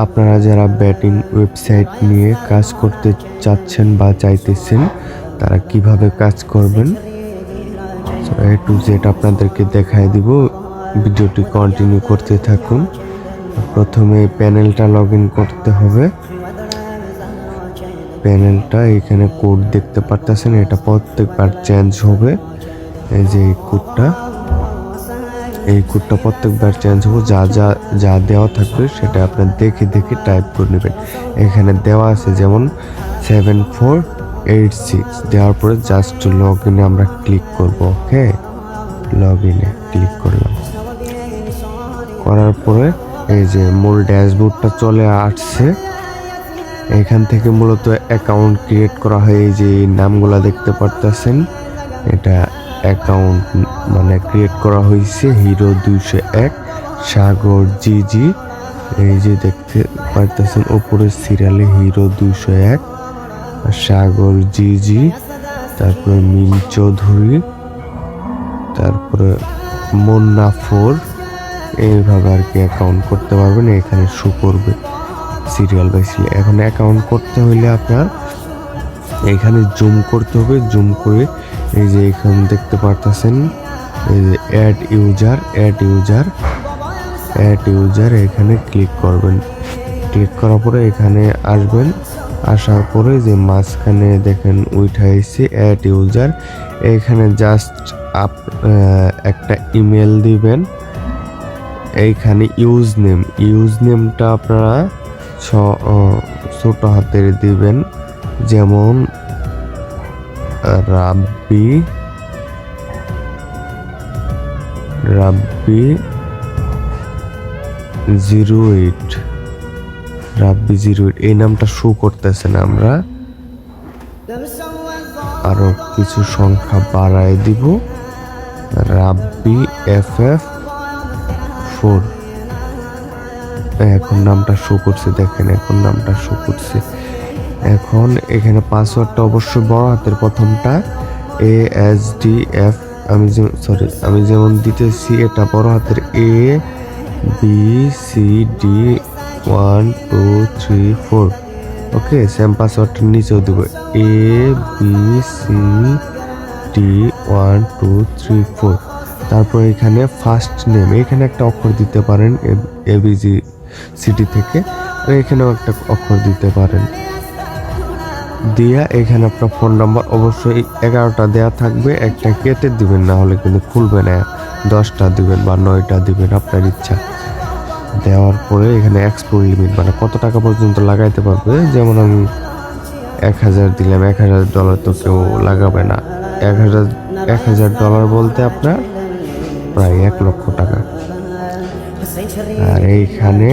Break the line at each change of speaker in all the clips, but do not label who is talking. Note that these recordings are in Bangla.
আপনারা যারা ব্যাটিং ওয়েবসাইট নিয়ে কাজ করতে চাচ্ছেন বা চাইতেছেন তারা কিভাবে কাজ করবেন এ টু জেড আপনাদেরকে দেখায় দিব। ভিডিওটি কন্টিনিউ করতে থাকুন। প্রথমে প্যানেলটা লগ ইন করতে হবে। প্যানেলটা এখানে কোড দেখতে পারতেছেন, এটা প্রত্যেকবার চেঞ্জ হবে। এই যে এই কোডটা প্রত্যেকবার চেঞ্জ হবে। যা দেওয়া থাকবে সেটা আপনার দেখে দেখে টাইপ করে নেবেন। এখানে দেওয়া আছে যেমন 7486 দেওয়ার পরে জাস্ট লগ ইনে আমরা ক্লিক করব। ওকে, লগ ইনে ক্লিক করলাম। করার পরে এই যে মূল ড্যাশবোর্ডটা চলে আসছে। এখান থেকে মূলত অ্যাকাউন্ট ক্রিয়েট করা হয়। এই যে নামগুলা দেখতে পারতেছেন, এটা অ্যাকাউন্ট মানে ক্রিয়েট করা হয়েছে হিরো 201 সাগর জিজি। এই যে দেখতে পারতেছেন উপরে সিরিয়ালে হিরো 201 সাগর জিজি, তারপরে মিম চৌধুরী, তারপরে মুন্না 4। এইভাবে আর কি অ্যাকাউন্ট করতে পারবেন। এখানে শো করবে সিরিয়াল বাই সিরিয়াল। এখন অ্যাকাউন্ট করতে হইলে আপনার এখানে জুম করতে হবে। জুম করে এই যে এখানে দেখতে পারতেছেন এই যে অ্যাড ইউজার এখানে ক্লিক করবেন। ক্লিক করার পরে এখানে আসবেন। আসার পরে যে মাঝখানে দেখেন উঠে এসে অ্যাড ইউজার, এখানে জাস্ট একটা ইমেল দিবেন। এইখানে ইউজ নেমটা আপনারা ছোট হাতের দিবেন, যেমন রাব্বি 08 এই নামটা শো করতেছে না। আমরা আরো কিছু সংখ্যা বাড়ায় দিব, রাব্বি FF4। এখন নামটা শো করছে, দেখেন এখন নামটা শো করছে। এখন এখানে পাসওয়ার্ডটা অবশ্যই বড় হাতের প্রথমটা ASDF, আমি যেমন দিতেছি এটা বড় হাতের ABCD 1 2 3 4। ওকে, সেম পাসওয়ার্ডটা নিচেও দিব ABCD 1 2 3 4। তারপর এখানে ফার্স্ট নেম, এখানে একটা অক্ষর দিতে পারেন ABCD থেকে, আর এখানেও একটা অক্ষর দিতে পারেন। দিয়া এখানে আপনার ফোন নাম্বার অবশ্যই 11টা দেওয়া থাকবে, একটা কেটে দিবেন, না হলে কিন্তু খুলবে না। 10টা দিবেন বা 9টা দিবেন, আপনার ইচ্ছা। দেওয়ার পরে এখানে এক্সপোর্ট লিমিট মানে কত টাকা পর্যন্ত লাগাইতে পারবে, যেমন আমি 1000 দিলাম। $1000 তো কেউ লাগাবে না। $1000 বলতে আপনার প্রায় 1 লক্ষ টাকা। আর এইখানে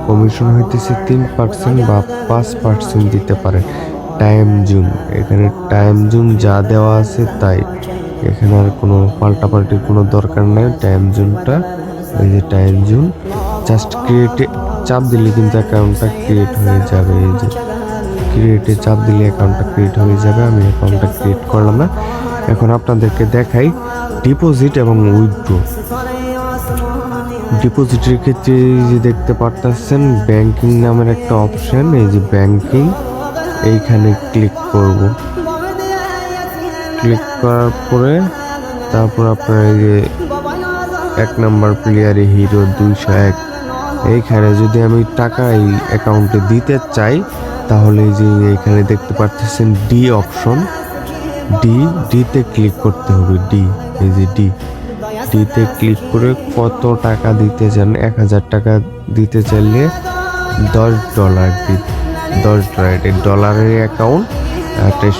কমিশন হইতেছে 3% বা 5% দিতে পারে। টাইম জোন, এখানে টাইম জোন যা দেওয়া আছে তাই, এখানে আর কোনো পাল্টাপাল্টির কোনো দরকার নাই। টাইম জোনটা এই যে টাইম জোন, জাস্ট ক্রিয়েটে চাপ দিলে কিন্তু অ্যাকাউন্টটা ক্রিয়েট হয়ে যাবে। এই যে ক্রিয়েটে চাপ দিলে অ্যাকাউন্টটা ক্রিয়েট হয়ে যাবে। আমি অ্যাকাউন্টটা ক্রিয়েট করলাম না। এখন আপনাদেরকে দেখাই ডিপোজিট এবং উইথড্র। ডিপোজিটের ক্ষেত্রে যে দেখতে পারতেছেন ব্যাংকিং নামের একটা অপশন, এই যে ব্যাংকিং, এইখানে ক্লিক করব। ক্লিক করার পরে তারপর আপনার এই যে 1 নাম্বার প্লেয়ারে হিরো 201, এইখানে যদি আমি টাকা এই অ্যাকাউন্টে দিতে চাই তাহলে এই যে এইখানে দেখতে পারতেছেন ডি অপশন, ডিতে ক্লিক করতে হবে। এই যে ডিতে ক্লিক করে কত টাকা দিতে চান। 1000 টাকা দিতে চাইলে $10 $10 ডলারের অ্যাকাউন্ট।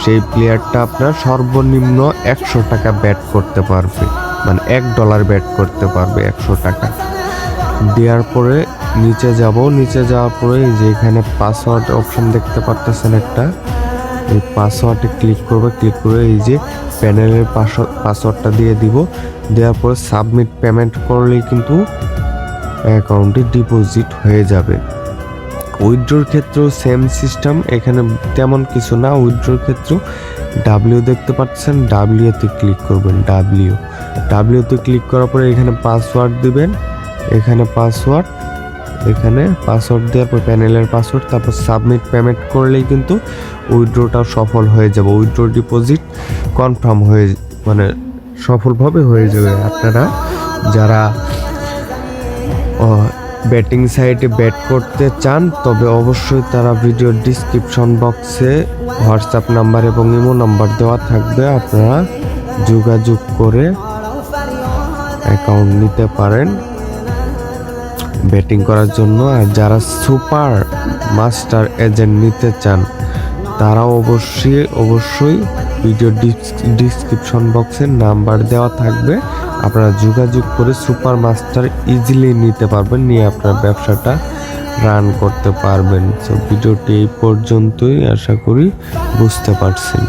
সেই প্লেয়ারটা আপনার সর্বনিম্ন 100 টাকা ব্যাট করতে পারবে, মানে $1 ব্যাট করতে পারবে 100 টাকা। দেওয়ার পরে নিচে যাওয়ার পরে যে এখানে পাসওয়ার্ড অপশন দেখতে পারতেছেন একটা, এই পাসওয়ার্ডে ক্লিক করে এই যে প্যানেলের পাসওয়ার্ডটা দিয়ে দিব। দেওয়ার পরে সাবমিট পেমেন্ট করলেই কিন্তু অ্যাকাউন্টে ডিপোজিট হয়ে যাবে। উইথড্রোর ক্ষেত্রেও সেম সিস্টেম, এখানে তেমন কিছু না। উইথড্রোর ক্ষেত্রেও ডাব্লিউ দেখতে পাচ্ছেন, ডাব্লিউতে ক্লিক করবেন। ডাব্লিউতে ক্লিক করার পরে এখানে পাসওয়ার্ড দিবেন। এখানে পাসওয়ার্ড এখানে পাসওয়ার্ড দেওয়ার পর প্যানেলের পাসওয়ার্ড, তারপর সাবমিট পেমেন্ট করলেই কিন্তু উইথড্রটা সফল হয়ে যাবে। উইথড্র ডিপোজিট কনফার্ম হয়ে মানে সফলভাবে হয়ে যাবে। আপনারা যারা ব্যাটিং সাইটে ব্যাট করতে চান তবে অবশ্যই তারা ভিডিওর ডিসক্রিপশন বক্সে হোয়াটসঅ্যাপ নাম্বার এবং ইমো নাম্বার দেওয়া থাকবে, আপনারা যোগাযোগ করে অ্যাকাউন্ট নিতে পারেন ব্যাটিং করার জন্য। আর যারা সুপার মাস্টার এজেন্ট নিতে চান তারা অবশ্যই ভিডিও ডিসক্রিপশন বক্সে নাম্বার দেওয়া থাকবে, আপনারা যোগাযোগ করে সুপার মাস্টার ইজিলি নিতে পারবেন, নিয়ে আপনার ব্যবসাটা রান করতে পারবেন। তো ভিডিওটি এই পর্যন্তই, আশা করি বুঝতে পারছেন।